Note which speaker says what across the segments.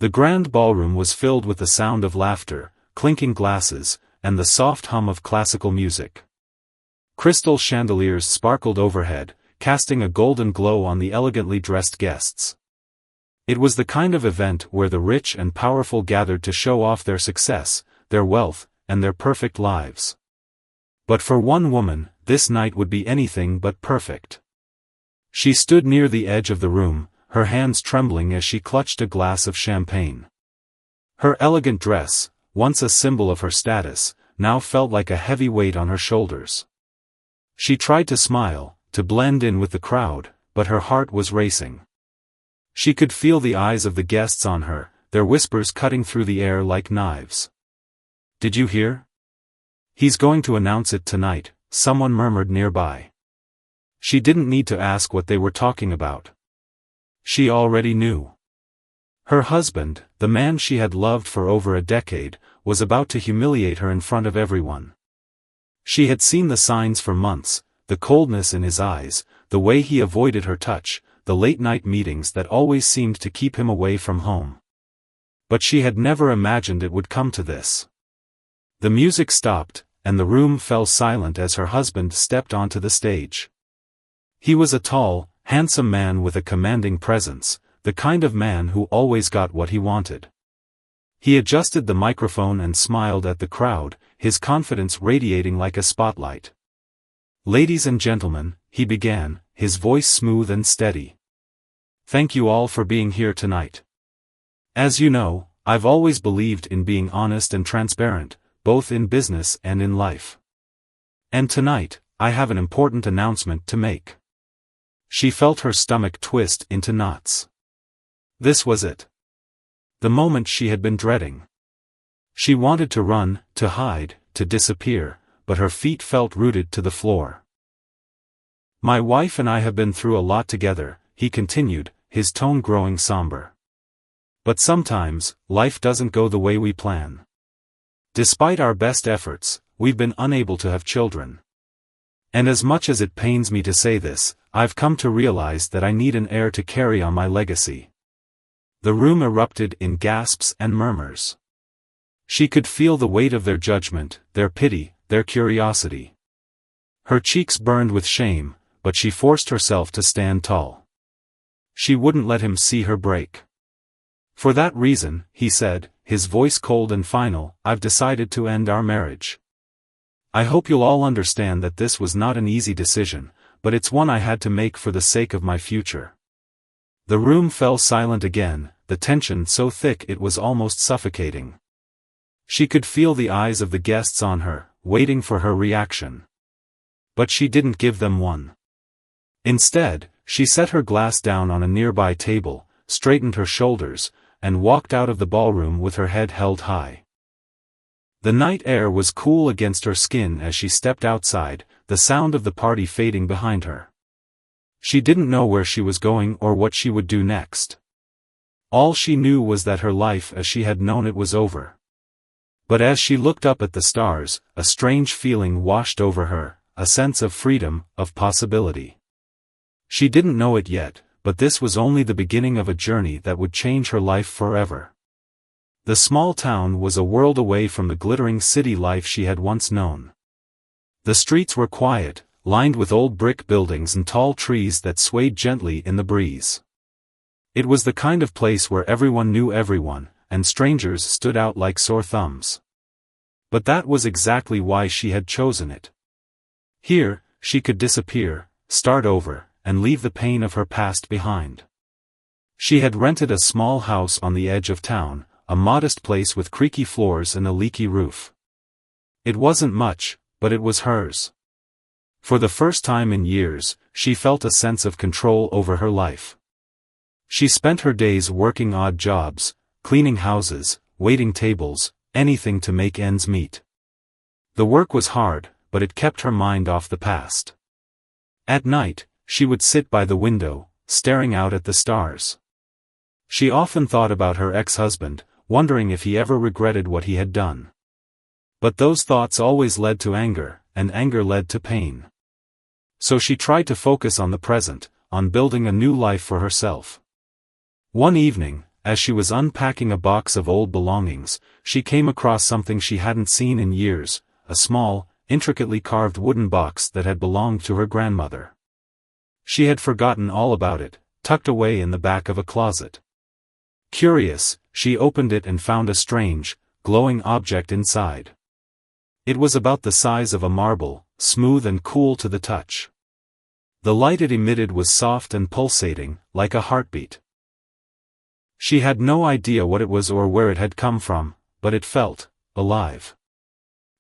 Speaker 1: The grand ballroom was filled with the sound of laughter, clinking glasses, and the soft hum of classical music. Crystal chandeliers sparkled overhead, casting a golden glow on the elegantly dressed guests. It was the kind of event where the rich and powerful gathered to show off their success, their wealth, and their perfect lives. But for one woman, this night would be anything but perfect. She stood near the edge of the room, her hands trembling as she clutched a glass of champagne. Her elegant dress, once a symbol of her status, now felt like a heavy weight on her shoulders. She tried to smile, to blend in with the crowd, but her heart was racing. She could feel the eyes of the guests on her, their whispers cutting through the air like knives. "Did you hear? He's going to announce it tonight," someone murmured nearby. She didn't need to ask what they were talking about. She already knew. Her husband, the man she had loved for over a decade, was about to humiliate her in front of everyone. She had seen the signs for months, the coldness in his eyes, the way he avoided her touch, the late-night meetings that always seemed to keep him away from home. But she had never imagined it would come to this. The music stopped, and the room fell silent as her husband stepped onto the stage. He was a tall, handsome man with a commanding presence, the kind of man who always got what he wanted. He adjusted the microphone and smiled at the crowd, his confidence radiating like a spotlight. "Ladies and gentlemen," he began, his voice smooth and steady. "Thank you all for being here tonight. As you know, I've always believed in being honest and transparent, both in business and in life. And tonight, I have an important announcement to make." She felt her stomach twist into knots. This was it. The moment she had been dreading. She wanted to run, to hide, to disappear, but her feet felt rooted to the floor. "My wife and I have been through a lot together," he continued, his tone growing somber. "But sometimes, life doesn't go the way we plan. Despite our best efforts, we've been unable to have children. And as much as it pains me to say this, I've come to realize that I need an heir to carry on my legacy." The room erupted in gasps and murmurs. She could feel the weight of their judgment, their pity, their curiosity. Her cheeks burned with shame, but she forced herself to stand tall. She wouldn't let him see her break. "For that reason," he said, his voice cold and final, "I've decided to end our marriage. I hope you'll all understand that this was not an easy decision, but it's one I had to make for the sake of my future." The room fell silent again, the tension so thick it was almost suffocating. She could feel the eyes of the guests on her, waiting for her reaction. But she didn't give them one. Instead, she set her glass down on a nearby table, straightened her shoulders, and walked out of the ballroom with her head held high. The night air was cool against her skin as she stepped outside, the sound of the party fading behind her. She didn't know where she was going or what she would do next. All she knew was that her life as she had known it was over. But as she looked up at the stars, a strange feeling washed over her, a sense of freedom, of possibility. She didn't know it yet, but this was only the beginning of a journey that would change her life forever. The small town was a world away from the glittering city life she had once known. The streets were quiet, lined with old brick buildings and tall trees that swayed gently in the breeze. It was the kind of place where everyone knew everyone, and strangers stood out like sore thumbs. But that was exactly why she had chosen it. Here, she could disappear, start over, and leave the pain of her past behind. She had rented a small house on the edge of town, a modest place with creaky floors and a leaky roof. It wasn't much, but it was hers. For the first time in years, she felt a sense of control over her life. She spent her days working odd jobs, cleaning houses, waiting tables, anything to make ends meet. The work was hard, but it kept her mind off the past. At night, she would sit by the window, staring out at the stars. She often thought about her ex-husband, wondering if he ever regretted what he had done. But those thoughts always led to anger, and anger led to pain. So she tried to focus on the present, on building a new life for herself. One evening, as she was unpacking a box of old belongings, she came across something she hadn't seen in years, a small, intricately carved wooden box that had belonged to her grandmother. She had forgotten all about it, tucked away in the back of a closet. Curious, she opened it and found a strange, glowing object inside. It was about the size of a marble, smooth and cool to the touch. The light it emitted was soft and pulsating, like a heartbeat. She had no idea what it was or where it had come from, but it felt alive.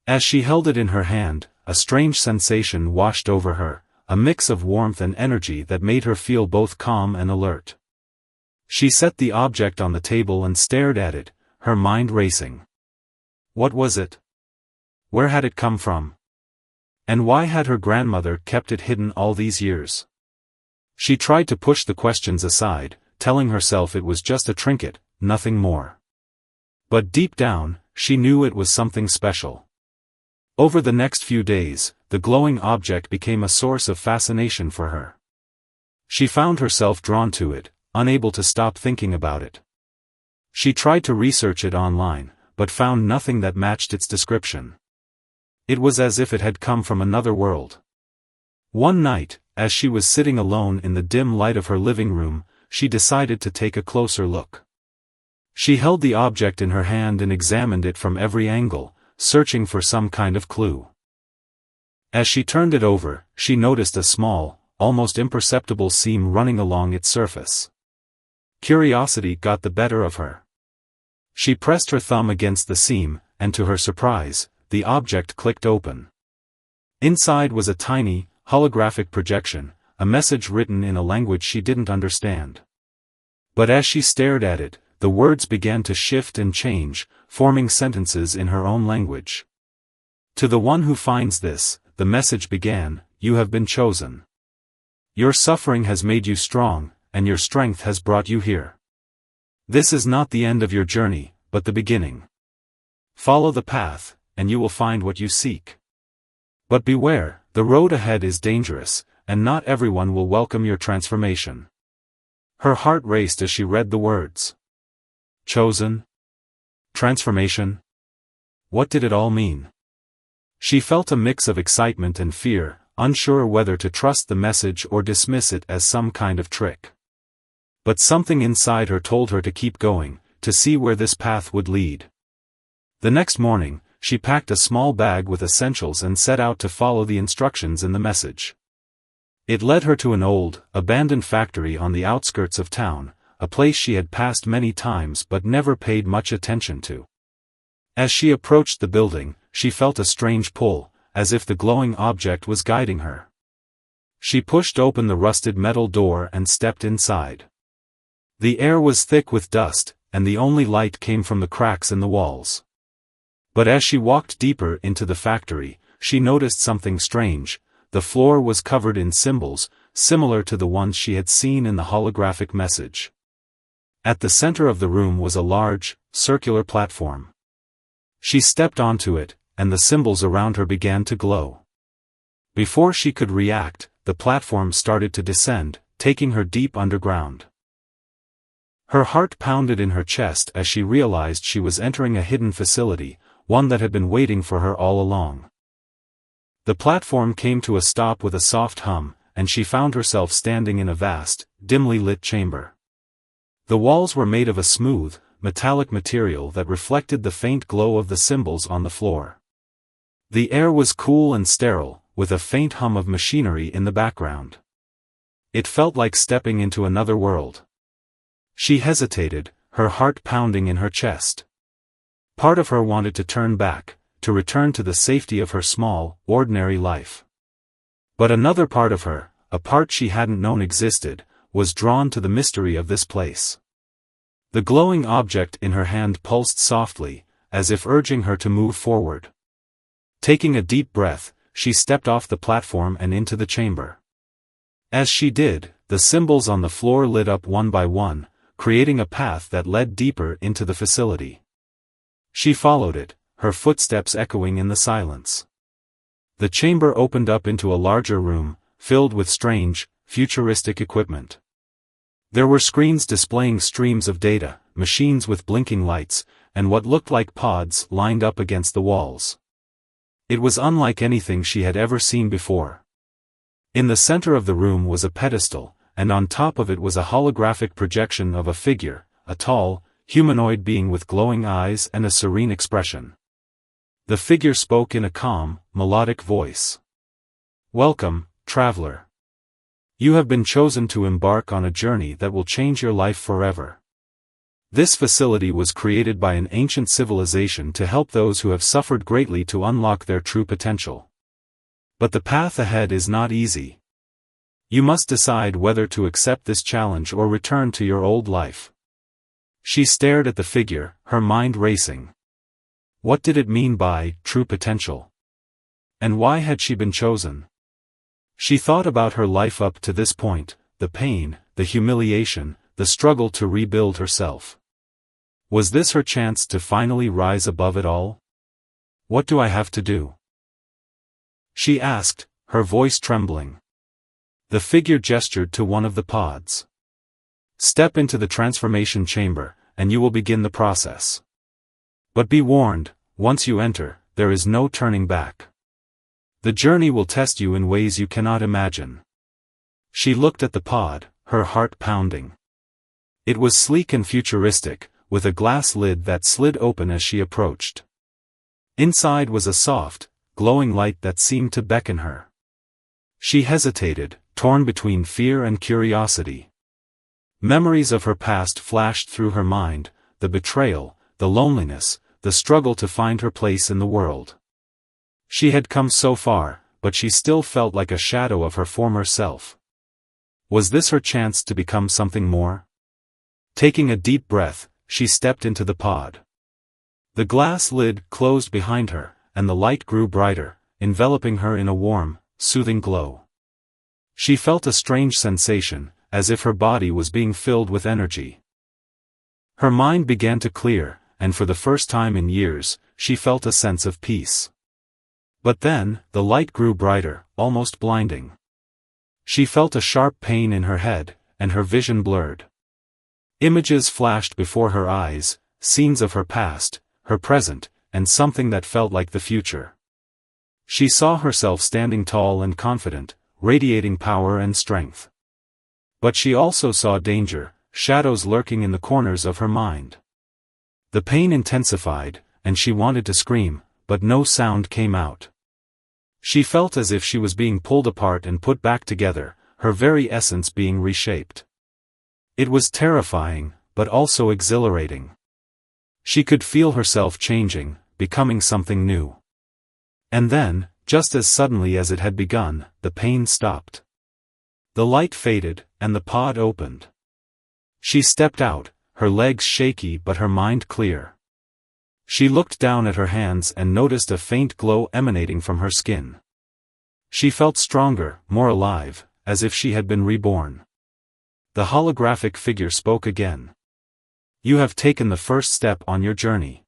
Speaker 1: As she held it in her hand, a strange sensation washed over her, a mix of warmth and energy that made her feel both calm and alert. She set the object on the table and stared at it, her mind racing. What was it? Where had it come from? And why had her grandmother kept it hidden all these years? She tried to push the questions aside, telling herself it was just a trinket, nothing more. But deep down, she knew it was something special. Over the next few days, the glowing object became a source of fascination for her. She found herself drawn to it, unable to stop thinking about it. She tried to research it online, but found nothing that matched its description. It was as if it had come from another world. One night, as she was sitting alone in the dim light of her living room, she decided to take a closer look. She held the object in her hand and examined it from every angle, searching for some kind of clue. As she turned it over, she noticed a small, almost imperceptible seam running along its surface. Curiosity got the better of her. She pressed her thumb against the seam, and to her surprise, the object clicked open. Inside was a tiny, holographic projection, a message written in a language she didn't understand. But as she stared at it, the words began to shift and change, forming sentences in her own language. To the one who finds this, the message began, "You have been chosen. Your suffering has made you strong, and your strength has brought you here. This is not the end of your journey, but the beginning. Follow the path, and you will find what you seek. But beware, the road ahead is dangerous, and not everyone will welcome your transformation." Her heart raced as she read the words. Chosen? Transformation? What did it all mean? She felt a mix of excitement and fear, unsure whether to trust the message or dismiss it as some kind of trick. But something inside her told her to keep going, to see where this path would lead. The next morning, she packed a small bag with essentials and set out to follow the instructions in the message. It led her to an old, abandoned factory on the outskirts of town, a place she had passed many times but never paid much attention to. As she approached the building, she felt a strange pull, as if the glowing object was guiding her. She pushed open the rusted metal door and stepped inside. The air was thick with dust, and the only light came from the cracks in the walls. But as she walked deeper into the factory, she noticed something strange. The floor was covered in symbols, similar to the ones she had seen in the holographic message. At the center of the room was a large, circular platform. She stepped onto it, and the symbols around her began to glow. Before she could react, the platform started to descend, taking her deep underground. Her heart pounded in her chest as she realized she was entering a hidden facility, one that had been waiting for her all along. The platform came to a stop with a soft hum, and she found herself standing in a vast, dimly lit chamber. The walls were made of a smooth, metallic material that reflected the faint glow of the symbols on the floor. The air was cool and sterile, with a faint hum of machinery in the background. It felt like stepping into another world. She hesitated, her heart pounding in her chest. Part of her wanted to turn back, to return to the safety of her small, ordinary life. But another part of her, a part she hadn't known existed, was drawn to the mystery of this place. The glowing object in her hand pulsed softly, as if urging her to move forward. Taking a deep breath, she stepped off the platform and into the chamber. As she did, the symbols on the floor lit up one by one, creating a path that led deeper into the facility. She followed it, her footsteps echoing in the silence. The chamber opened up into a larger room, filled with strange, futuristic equipment. There were screens displaying streams of data, machines with blinking lights, and what looked like pods lined up against the walls. It was unlike anything she had ever seen before. In the center of the room was a pedestal, and on top of it was a holographic projection of a figure, a tall, humanoid being with glowing eyes and a serene expression. The figure spoke in a calm, melodic voice. "Welcome, traveler. You have been chosen to embark on a journey that will change your life forever. This facility was created by an ancient civilization to help those who have suffered greatly to unlock their true potential. But the path ahead is not easy. You must decide whether to accept this challenge or return to your old life." She stared at the figure, her mind racing. What did it mean by true potential? And why had she been chosen? She thought about her life up to this point, the pain, the humiliation, the struggle to rebuild herself. Was this her chance to finally rise above it all? "What do I have to do?" she asked, her voice trembling. The figure gestured to one of the pods. "Step into the transformation chamber, and you will begin the process. But be warned, once you enter, there is no turning back. The journey will test you in ways you cannot imagine." She looked at the pod, her heart pounding. It was sleek and futuristic, with a glass lid that slid open as she approached. Inside was a soft, glowing light that seemed to beckon her. She hesitated, torn between fear and curiosity. Memories of her past flashed through her mind, the betrayal, the loneliness, the struggle to find her place in the world. She had come so far, but she still felt like a shadow of her former self. Was this her chance to become something more? Taking a deep breath, she stepped into the pod. The glass lid closed behind her, and the light grew brighter, enveloping her in a warm, soothing glow. She felt a strange sensation, as if her body was being filled with energy. Her mind began to clear, and for the first time in years, she felt a sense of peace. But then, the light grew brighter, almost blinding. She felt a sharp pain in her head, and her vision blurred. Images flashed before her eyes, scenes of her past, her present, and something that felt like the future. She saw herself standing tall and confident, radiating power and strength. But she also saw danger, shadows lurking in the corners of her mind. The pain intensified, and she wanted to scream, but no sound came out. She felt as if she was being pulled apart and put back together, her very essence being reshaped. It was terrifying, but also exhilarating. She could feel herself changing, becoming something new. And then, just as suddenly as it had begun, the pain stopped. The light faded, and the pod opened. She stepped out, her legs shaky but her mind clear. She looked down at her hands and noticed a faint glow emanating from her skin. She felt stronger, more alive, as if she had been reborn. The holographic figure spoke again. "You have taken the first step on your journey.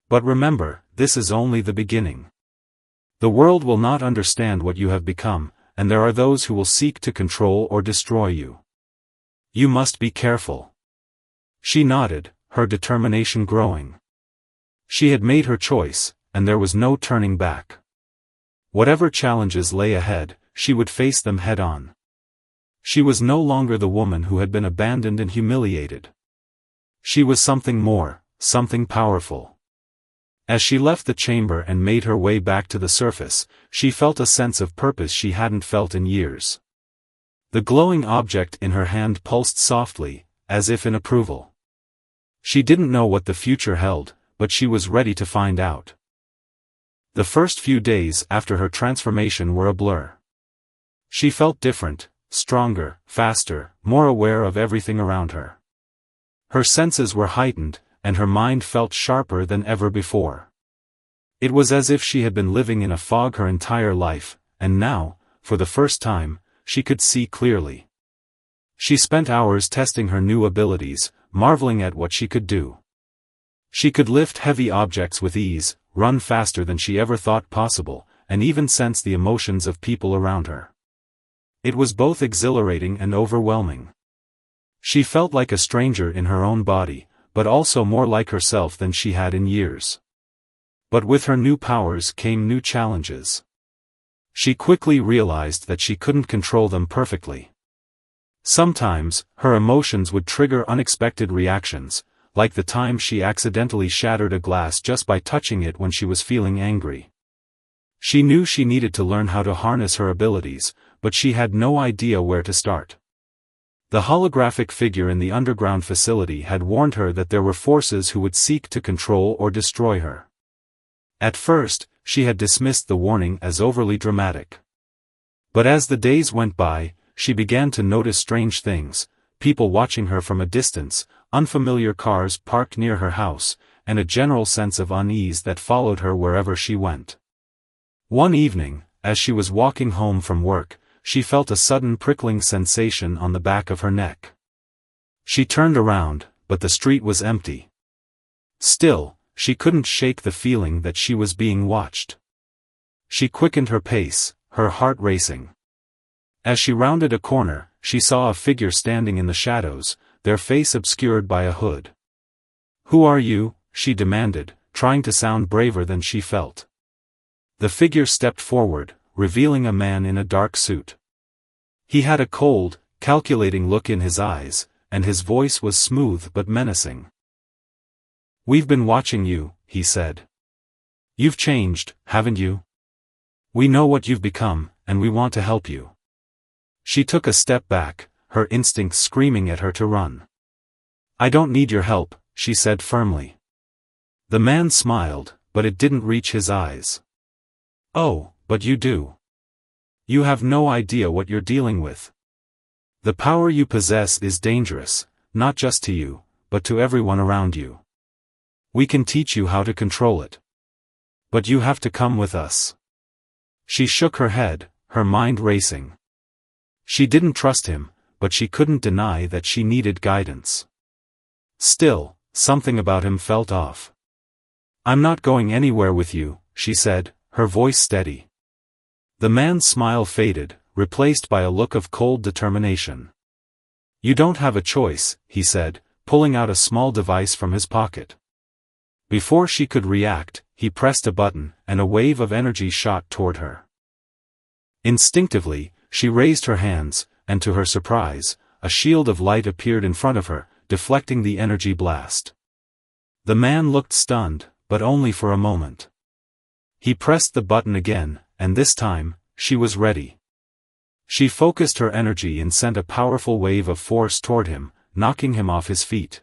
Speaker 1: But remember, this is only the beginning. The world will not understand what you have become, and there are those who will seek to control or destroy you. You must be careful." She nodded, her determination growing. She had made her choice, and there was no turning back. Whatever challenges lay ahead, she would face them head-on. She was no longer the woman who had been abandoned and humiliated. She was something more, something powerful. As she left the chamber and made her way back to the surface, she felt a sense of purpose she hadn't felt in years. The glowing object in her hand pulsed softly, as if in approval. She didn't know what the future held, but she was ready to find out. The first few days after her transformation were a blur. She felt different, stronger, faster, more aware of everything around her. Her senses were heightened, and her mind felt sharper than ever before. It was as if she had been living in a fog her entire life, and now, for the first time, she could see clearly. She spent hours testing her new abilities, marveling at what she could do. She could lift heavy objects with ease, run faster than she ever thought possible, and even sense the emotions of people around her. It was both exhilarating and overwhelming. She felt like a stranger in her own body, but also more like herself than she had in years. But with her new powers came new challenges. She quickly realized that she couldn't control them perfectly. Sometimes, her emotions would trigger unexpected reactions, like the time she accidentally shattered a glass just by touching it when she was feeling angry. She knew she needed to learn how to harness her abilities, but she had no idea where to start. The holographic figure in the underground facility had warned her that there were forces who would seek to control or destroy her. At first, she had dismissed the warning as overly dramatic. But as the days went by, she began to notice strange things: people watching her from a distance, unfamiliar cars parked near her house, and a general sense of unease that followed her wherever she went. One evening, as she was walking home from work, she felt a sudden prickling sensation on the back of her neck. She turned around, but the street was empty. Still, she couldn't shake the feeling that she was being watched. She quickened her pace, her heart racing. As she rounded a corner, she saw a figure standing in the shadows, their face obscured by a hood. "Who are you?" she demanded, trying to sound braver than she felt. The figure stepped forward, revealing a man in a dark suit. He had a cold, calculating look in his eyes, and his voice was smooth but menacing. "We've been watching you," he said. "You've changed, haven't you? We know what you've become, and we want to help you." She took a step back, her instincts screaming at her to run. "I don't need your help," she said firmly. The man smiled, but it didn't reach his eyes. "Oh, but you do. You have no idea what you're dealing with. The power you possess is dangerous, not just to you, but to everyone around you. We can teach you how to control it. But you have to come with us." She shook her head, her mind racing. She didn't trust him, but she couldn't deny that she needed guidance. Still, something about him felt off. "I'm not going anywhere with you," she said, her voice steady. The man's smile faded, replaced by a look of cold determination. "You don't have a choice," he said, pulling out a small device from his pocket. Before she could react, he pressed a button, and a wave of energy shot toward her. Instinctively, she raised her hands, and to her surprise, a shield of light appeared in front of her, deflecting the energy blast. The man looked stunned, but only for a moment. He pressed the button again, and this time, she was ready. She focused her energy and sent a powerful wave of force toward him, knocking him off his feet.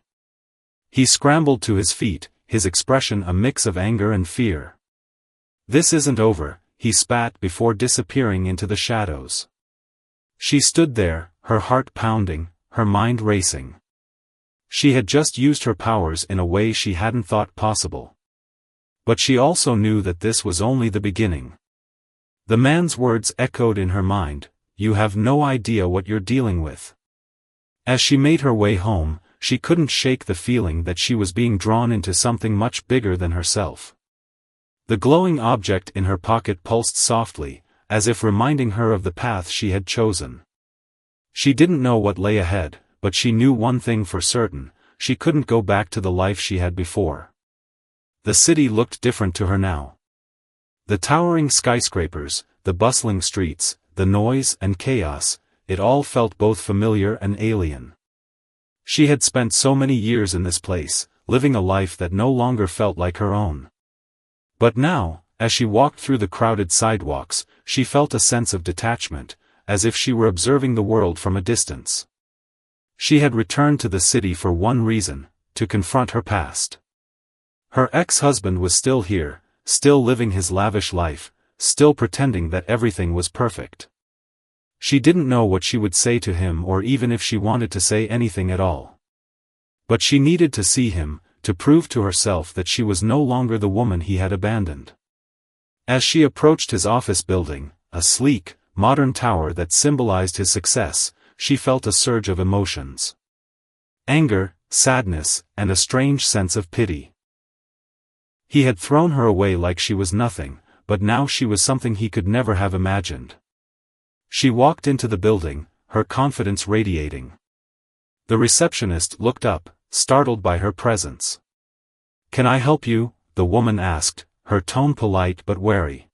Speaker 1: He scrambled to his feet, his expression a mix of anger and fear. "This isn't over," he spat before disappearing into the shadows. She stood there, her heart pounding, her mind racing. She had just used her powers in a way she hadn't thought possible. But she also knew that this was only the beginning. The man's words echoed in her mind, "You have no idea what you're dealing with." As she made her way home, she couldn't shake the feeling that she was being drawn into something much bigger than herself. The glowing object in her pocket pulsed softly, as if reminding her of the path she had chosen. She didn't know what lay ahead, but she knew one thing for certain: she couldn't go back to the life she had before. The city looked different to her now. The towering skyscrapers, the bustling streets, the noise and chaos, it all felt both familiar and alien. She had spent so many years in this place, living a life that no longer felt like her own. But now, as she walked through the crowded sidewalks, she felt a sense of detachment, as if she were observing the world from a distance. She had returned to the city for one reason: to confront her past. Her ex-husband was still here, still living his lavish life, still pretending that everything was perfect. She didn't know what she would say to him or even if she wanted to say anything at all. But she needed to see him, to prove to herself that she was no longer the woman he had abandoned. As she approached his office building, a sleek, modern tower that symbolized his success, she felt a surge of emotions. Anger, sadness, and a strange sense of pity. He had thrown her away like she was nothing, but now she was something he could never have imagined. She walked into the building, her confidence radiating. The receptionist looked up, startled by her presence. "Can I help you?" the woman asked, her tone polite but wary.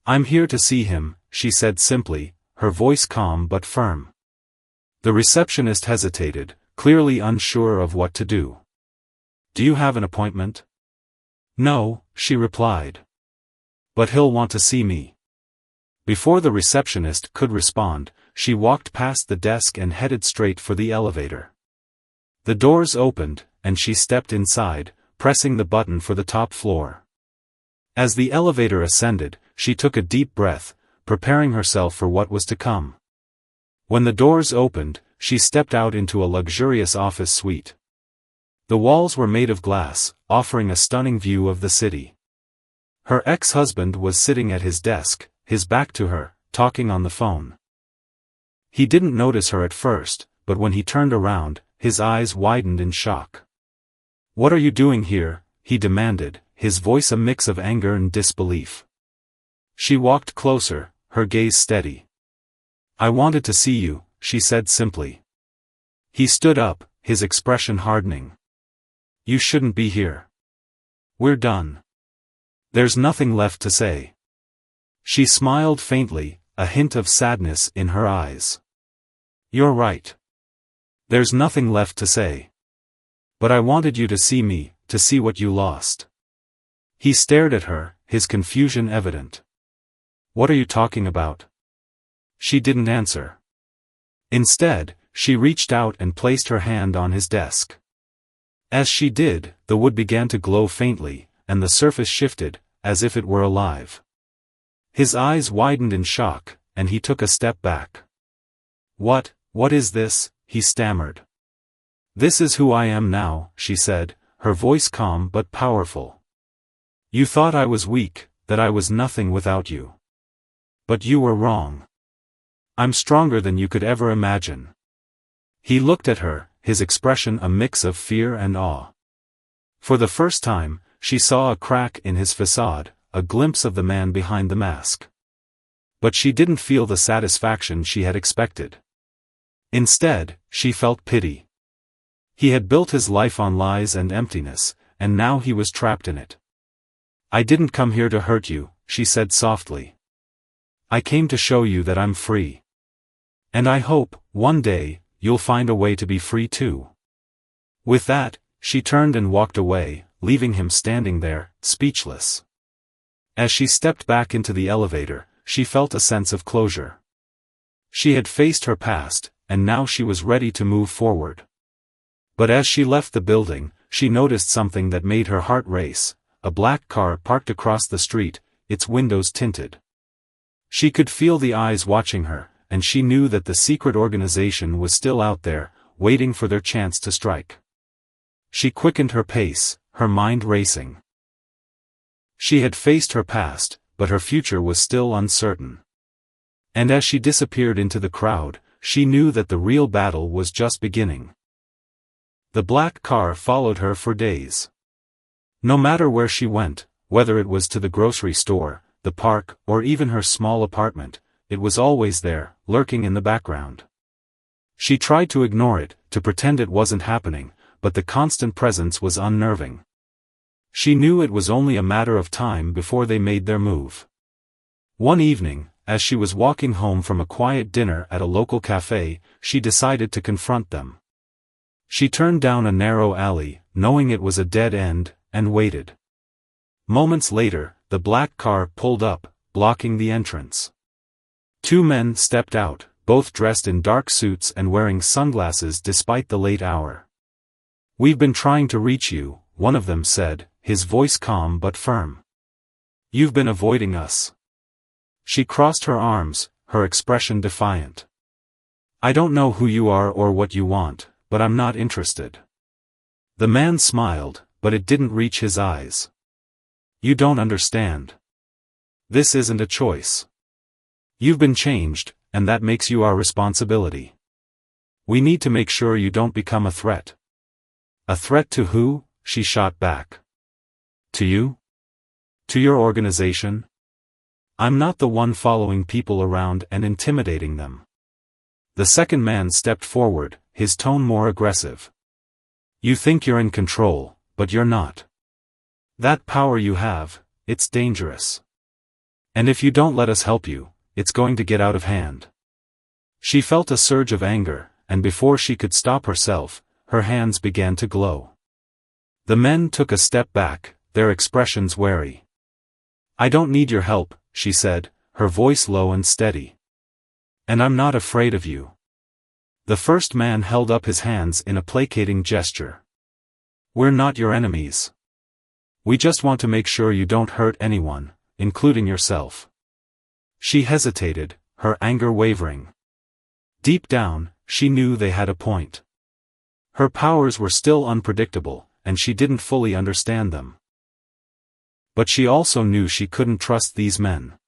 Speaker 1: "I'm here to see him," she said simply, her voice calm but firm. The receptionist hesitated, clearly unsure of what to do. "Do you have an appointment?" "No," she replied. "But he'll want to see me." Before the receptionist could respond, she walked past the desk and headed straight for the elevator. The doors opened, and she stepped inside, pressing the button for the top floor. As the elevator ascended, she took a deep breath, preparing herself for what was to come. When the doors opened, she stepped out into a luxurious office suite. The walls were made of glass, offering a stunning view of the city. Her ex-husband was sitting at his desk, his back to her, talking on the phone. He didn't notice her at first, but when he turned around, his eyes widened in shock. "What are you doing here?" he demanded, his voice a mix of anger and disbelief. She walked closer, her gaze steady. "I wanted to see you," she said simply. He stood up, his expression hardening. "You shouldn't be here. We're done. There's nothing left to say." She smiled faintly, a hint of sadness in her eyes. "You're right. There's nothing left to say. But I wanted you to see me, to see what you lost." He stared at her, his confusion evident. "What are you talking about?" She didn't answer. Instead, she reached out and placed her hand on his desk. As she did, the wood began to glow faintly, and the surface shifted, as if it were alive. His eyes widened in shock, and he took a step back. What is this?" he stammered. "This is who I am now," she said, her voice calm but powerful. "You thought I was weak, that I was nothing without you. But you were wrong. I'm stronger than you could ever imagine." He looked at her, his expression a mix of fear and awe. For the first time, she saw a crack in his facade, a glimpse of the man behind the mask. But she didn't feel the satisfaction she had expected. Instead, she felt pity. He had built his life on lies and emptiness, and now he was trapped in it. "I didn't come here to hurt you," she said softly. "I came to show you that I'm free. And I hope, one day, you'll find a way to be free too." With that, she turned and walked away, leaving him standing there, speechless. As she stepped back into the elevator, she felt a sense of closure. She had faced her past, and now she was ready to move forward. But as she left the building, she noticed something that made her heart race: a black car parked across the street, its windows tinted. She could feel the eyes watching her, and she knew that the secret organization was still out there, waiting for their chance to strike. She quickened her pace, her mind racing. She had faced her past, but her future was still uncertain. And as she disappeared into the crowd, she knew that the real battle was just beginning. The black car followed her for days. No matter where she went, whether it was to the grocery store, the park, or even her small apartment, it was always there, lurking in the background. She tried to ignore it, to pretend it wasn't happening, but the constant presence was unnerving. She knew it was only a matter of time before they made their move. One evening, as she was walking home from a quiet dinner at a local cafe, she decided to confront them. She turned down a narrow alley, knowing it was a dead end, and waited. Moments later, the black car pulled up, blocking the entrance. Two men stepped out, both dressed in dark suits and wearing sunglasses despite the late hour. "We've been trying to reach you," one of them said, his voice calm but firm. "You've been avoiding us." She crossed her arms, her expression defiant. "I don't know who you are or what you want, but I'm not interested." The man smiled, but it didn't reach his eyes. "You don't understand. This isn't a choice. You've been changed, and that makes you our responsibility. We need to make sure you don't become a threat." "A threat to who?" she shot back. "To you? To your organization? I'm not the one following people around and intimidating them." The second man stepped forward, his tone more aggressive. You think you're in control, but you're not. That power you have, it's dangerous. And if you don't let us help you, it's going to get out of hand." She felt a surge of anger, and before she could stop herself, her hands began to glow. The men took a step back, their expressions wary. "I don't need your help," she said, her voice low and steady. "And I'm not afraid of you." The first man held up his hands in a placating gesture. "We're not your enemies. We just want to make sure you don't hurt anyone, including yourself." She hesitated, her anger wavering. Deep down, she knew they had a point. Her powers were still unpredictable, and she didn't fully understand them. But she also knew she couldn't trust these men.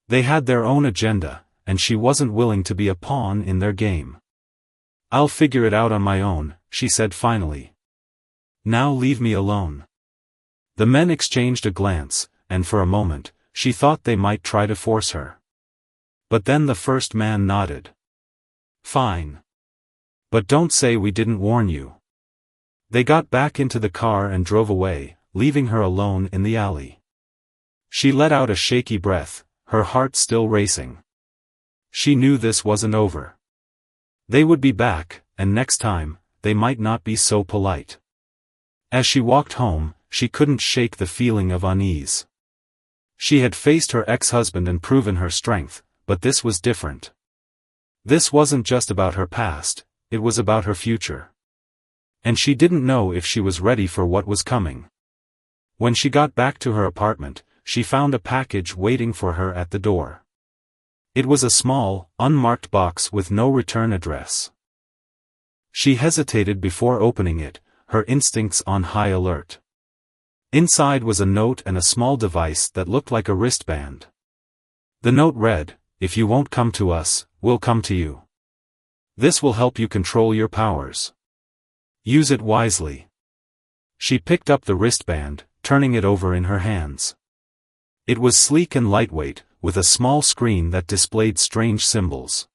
Speaker 1: They had their own agenda, and she wasn't willing to be a pawn in their game. "I'll figure it out on my own," she said finally. "Now leave me alone." The men exchanged a glance, and for a moment, she thought they might try to force her. But then the first man nodded. "Fine. But don't say we didn't warn you." They got back into the car and drove away, leaving her alone in the alley. She let out a shaky breath, her heart still racing. She knew this wasn't over. They would be back, and next time, they might not be so polite. As she walked home, she couldn't shake the feeling of unease. She had faced her ex-husband and proven her strength, but this was different. This wasn't just about her past, it was about her future. And she didn't know if she was ready for what was coming. When she got back to her apartment, she found a package waiting for her at the door. It was a small, unmarked box with no return address. She hesitated before opening it, her instincts on high alert. Inside was a note and a small device that looked like a wristband. The note read, "If you won't come to us, we'll come to you. This will help you control your powers. Use it wisely." She picked up the wristband, turning it over in her hands. It was sleek and lightweight, with a small screen that displayed strange symbols.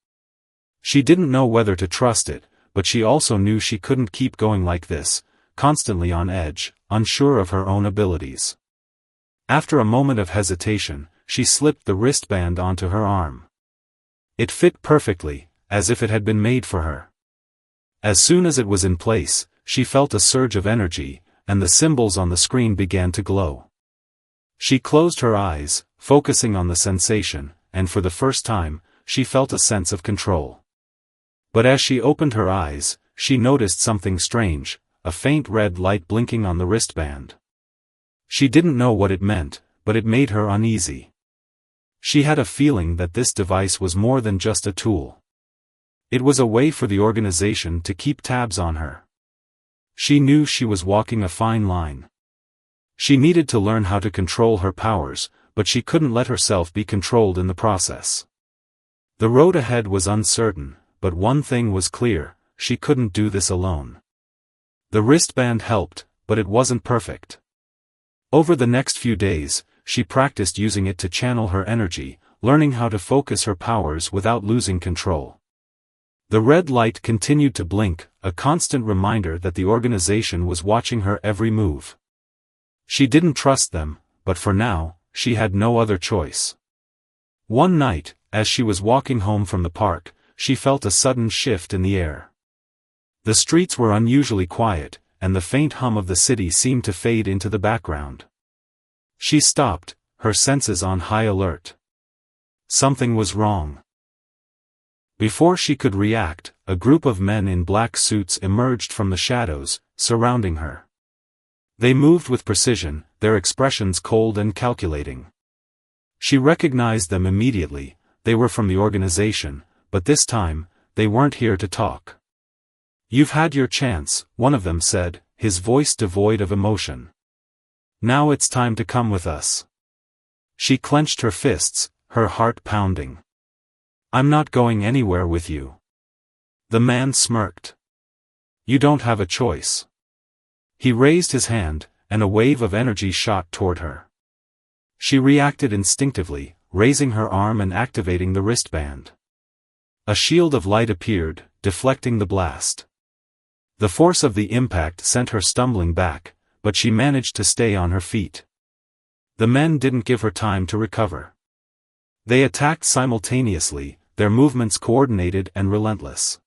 Speaker 1: She didn't know whether to trust it, but she also knew she couldn't keep going like this, constantly on edge, unsure of her own abilities. After a moment of hesitation, she slipped the wristband onto her arm. It fit perfectly, as if it had been made for her. As soon as it was in place, she felt a surge of energy, and the symbols on the screen began to glow. She closed her eyes, focusing on the sensation, and for the first time, she felt a sense of control. But as she opened her eyes, she noticed something strange, a faint red light blinking on the wristband. She didn't know what it meant, but it made her uneasy. She had a feeling that this device was more than just a tool. It was a way for the organization to keep tabs on her. She knew she was walking a fine line. She needed to learn how to control her powers, but she couldn't let herself be controlled in the process. The road ahead was uncertain, but one thing was clear, she couldn't do this alone. The wristband helped, but it wasn't perfect. Over the next few days, she practiced using it to channel her energy, learning how to focus her powers without losing control. The red light continued to blink, a constant reminder that the organization was watching her every move. She didn't trust them, but for now, she had no other choice. One night, as she was walking home from the park, she felt a sudden shift in the air. The streets were unusually quiet, and the faint hum of the city seemed to fade into the background. She stopped, her senses on high alert. Something was wrong. Before she could react, a group of men in black suits emerged from the shadows, surrounding her. They moved with precision, their expressions cold and calculating. She recognized them immediately, they were from the organization, but this time, they weren't here to talk. "You've had your chance," one of them said, his voice devoid of emotion. "Now it's time to come with us." She clenched her fists, her heart pounding. "I'm not going anywhere with you." The man smirked. "You don't have a choice." He raised his hand, and a wave of energy shot toward her. She reacted instinctively, raising her arm and activating the wristband. A shield of light appeared, deflecting the blast. The force of the impact sent her stumbling back, but she managed to stay on her feet. The men didn't give her time to recover. They attacked simultaneously, their movements coordinated and relentless.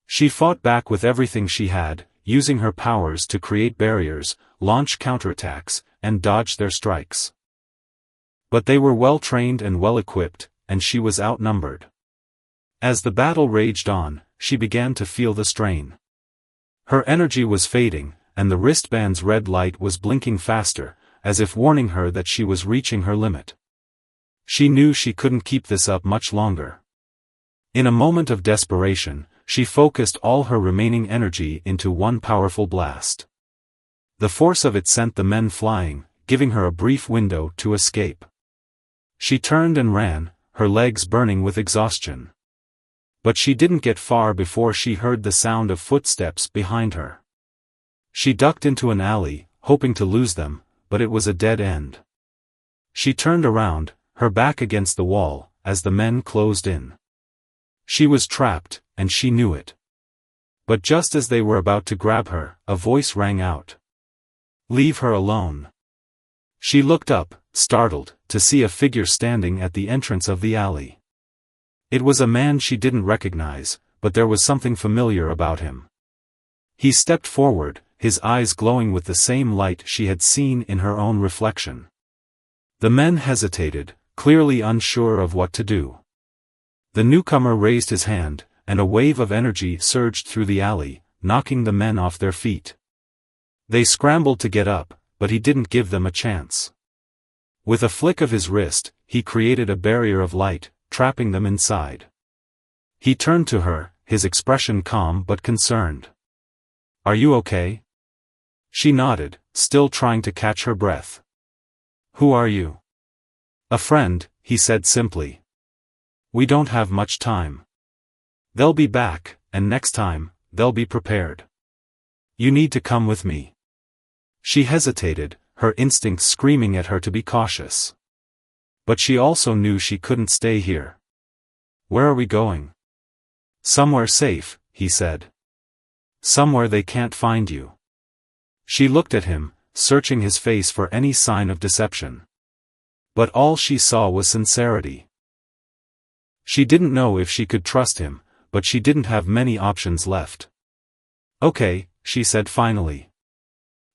Speaker 1: She fought back with everything she had, using her powers to create barriers, launch counterattacks, and dodge their strikes. But they were well trained and well equipped, and she was outnumbered. As the battle raged on, she began to feel the strain. Her energy was fading, and the wristband's red light was blinking faster, as if warning her that she was reaching her limit. She knew she couldn't keep this up much longer. In a moment of desperation, she focused all her remaining energy into one powerful blast. The force of it sent the men flying, giving her a brief window to escape. She turned and ran, her legs burning with exhaustion. But she didn't get far before she heard the sound of footsteps behind her. She ducked into an alley, hoping to lose them, but it was a dead end. She turned around, her back against the wall, as the men closed in. She was trapped, and she knew it. But just as they were about to grab her, a voice rang out. "Leave her alone." She looked up, startled, to see a figure standing at the entrance of the alley. It was a man she didn't recognize, but there was something familiar about him. He stepped forward, his eyes glowing with the same light she had seen in her own reflection. The men hesitated, clearly unsure of what to do. The newcomer raised his hand, and a wave of energy surged through the alley, knocking the men off their feet. They scrambled to get up, but he didn't give them a chance. With a flick of his wrist, he created a barrier of light, trapping them inside. He turned to her, his expression calm but concerned. "Are you okay?" She nodded, still trying to catch her breath. "Who are you?" "A friend," he said simply. "We don't have much time. They'll be back, and next time, they'll be prepared. You need to come with me." She hesitated, her instincts screaming at her to be cautious. But she also knew she couldn't stay here. "Where are we going?" "Somewhere safe," he said. "Somewhere they can't find you." She looked at him, searching his face for any sign of deception. But all she saw was sincerity. She didn't know if she could trust him, but she didn't have many options left. "Okay," she said finally.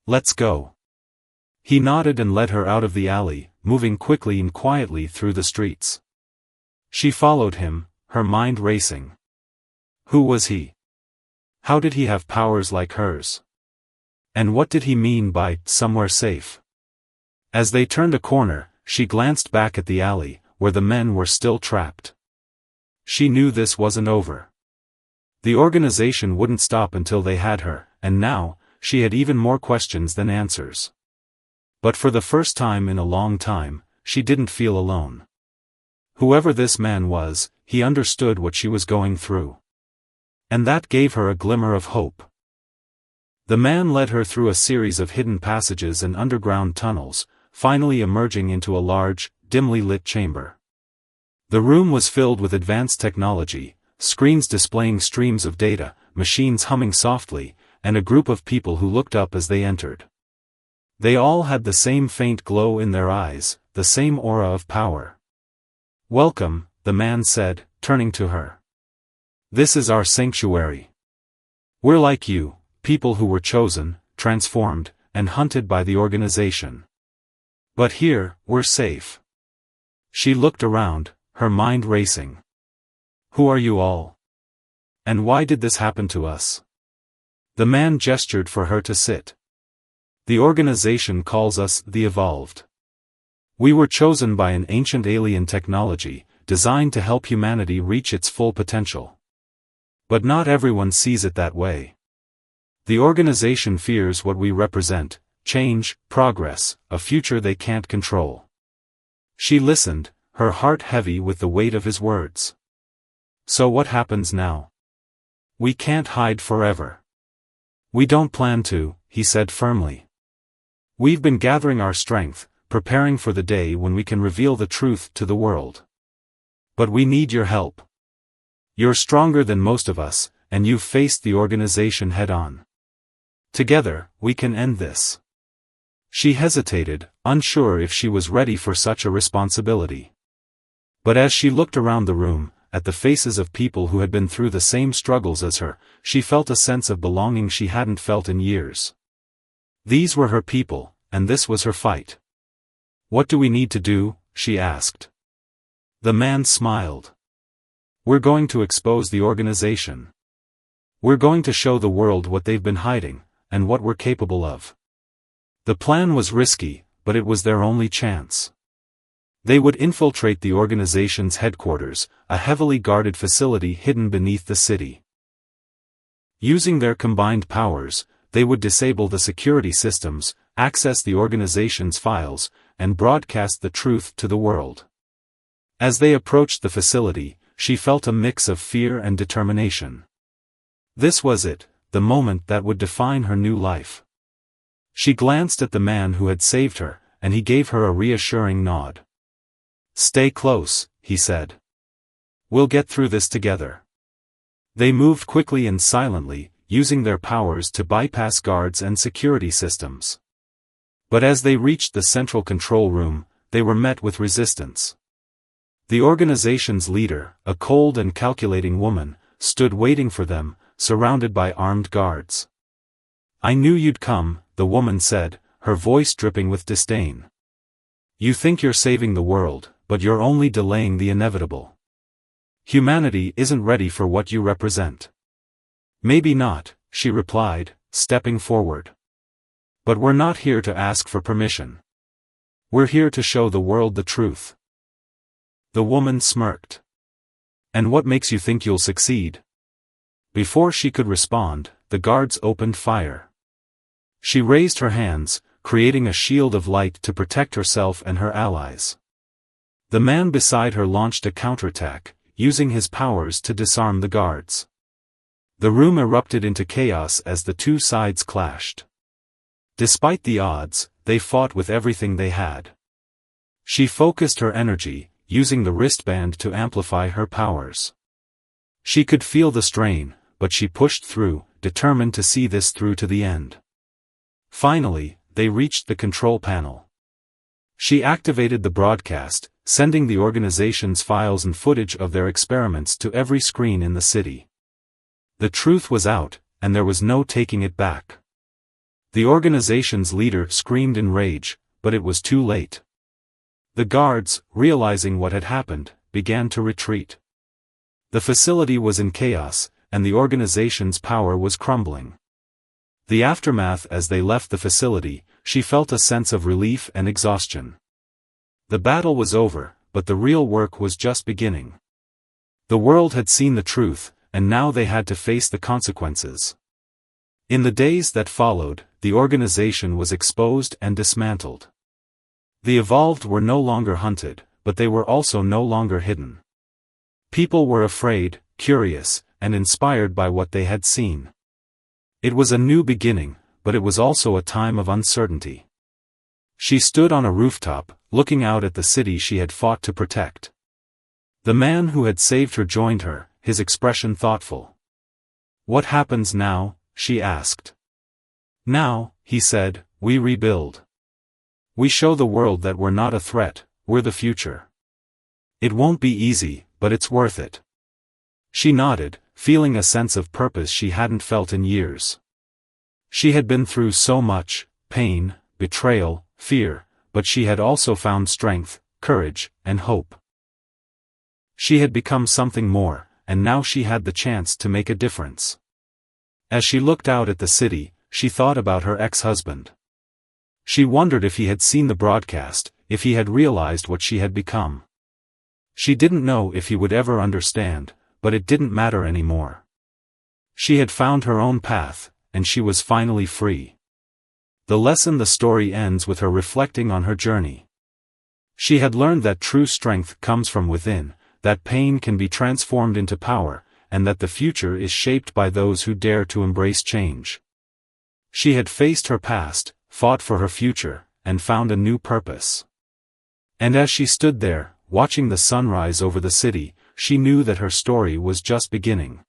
Speaker 1: "Let's go." He nodded and led her out of the alley, moving quickly and quietly through the streets. She followed him, her mind racing. Who was he? How did he have powers like hers? And what did he mean by somewhere safe? As they turned a corner, she glanced back at the alley, where the men were still trapped. She knew this wasn't over. The organization wouldn't stop until they had her, and now, she had even more questions than answers. But for the first time in a long time, she didn't feel alone. Whoever this man was, he understood what she was going through. And that gave her a glimmer of hope. The man led her through a series of hidden passages and underground tunnels, finally emerging into a large, dimly lit chamber. The room was filled with advanced technology, screens displaying streams of data, machines humming softly, and a group of people who looked up as they entered. They all had the same faint glow in their eyes, the same aura of power. "Welcome," the man said, turning to her. "This is our sanctuary. We're like you, people who were chosen, transformed, and hunted by the organization. But here, we're safe." She looked around, her mind racing. "Who are you all? And why did this happen to us?" The man gestured for her to sit. "The organization calls us the Evolved. We were chosen by an ancient alien technology, designed to help humanity reach its full potential. But not everyone sees it that way. The organization fears what we represent: change, progress, a future they can't control." She listened, her heart heavy with the weight of his words. "So what happens now?" "We can't hide forever." "We don't plan to," he said firmly. "We've been gathering our strength, preparing for the day when we can reveal the truth to the world. But we need your help. You're stronger than most of us, and you've faced the organization head-on. Together, we can end this. She hesitated, unsure if she was ready for such a responsibility. But as she looked around the room, at the faces of people who had been through the same struggles as her, she felt a sense of belonging she hadn't felt in years. These were her people, and this was her fight. "What do we need to do?" she asked. The man smiled. "We're going to expose the organization. We're going to show the world what they've been hiding, and what we're capable of." The plan was risky, but it was their only chance. They would infiltrate the organization's headquarters, a heavily guarded facility hidden beneath the city. Using their combined powers, they would disable the security systems, access the organization's files, and broadcast the truth to the world. As they approached the facility, she felt a mix of fear and determination. This was it, the moment that would define her new life. She glanced at the man who had saved her, and he gave her a reassuring nod. "Stay close," he said. "We'll get through this together." They moved quickly and silently, using their powers to bypass guards and security systems. But as they reached the central control room, they were met with resistance. The organization's leader, a cold and calculating woman, stood waiting for them, surrounded by armed guards. "I knew you'd come," the woman said, her voice dripping with disdain. "You think you're saving the world, but you're only delaying the inevitable. Humanity isn't ready for what you represent." "Maybe not," she replied, stepping forward. "But we're not here to ask for permission. We're here to show the world the truth." The woman smirked. "And what makes you think you'll succeed?" Before she could respond, the guards opened fire. She raised her hands, creating a shield of light to protect herself and her allies. The man beside her launched a counterattack, using his powers to disarm the guards. The room erupted into chaos as the two sides clashed. Despite the odds, they fought with everything they had. She focused her energy, using the wristband to amplify her powers. She could feel the strain, but she pushed through, determined to see this through to the end. Finally, they reached the control panel. She activated the broadcast, sending the organization's files and footage of their experiments to every screen in the city. The truth was out, and there was no taking it back. The organization's leader screamed in rage, but it was too late. The guards, realizing what had happened, began to retreat. The facility was in chaos, and the organization's power was crumbling. The aftermath: as they left the facility, she felt a sense of relief and exhaustion. The battle was over, but the real work was just beginning. The world had seen the truth, and now they had to face the consequences. In the days that followed, the organization was exposed and dismantled. The evolved were no longer hunted, but they were also no longer hidden. People were afraid, curious, and inspired by what they had seen. It was a new beginning, but it was also a time of uncertainty. She stood on a rooftop, looking out at the city she had fought to protect. The man who had saved her joined her, his expression thoughtful. "What happens now?" she asked. "Now," he said, "we rebuild. We show the world that we're not a threat, we're the future. It won't be easy, but it's worth it." She nodded, feeling a sense of purpose she hadn't felt in years. She had been through so much: pain, betrayal, fear, but she had also found strength, courage, and hope. She had become something more, and now she had the chance to make a difference. As she looked out at the city, she thought about her ex-husband. She wondered if he had seen the broadcast, if he had realized what she had become. She didn't know if he would ever understand, but it didn't matter anymore. She had found her own path, and she was finally free. The lesson: the story ends with her reflecting on her journey. She had learned that true strength comes from within, that pain can be transformed into power, and that the future is shaped by those who dare to embrace change. She had faced her past, fought for her future, and found a new purpose. And as she stood there, watching the sunrise over the city, she knew that her story was just beginning.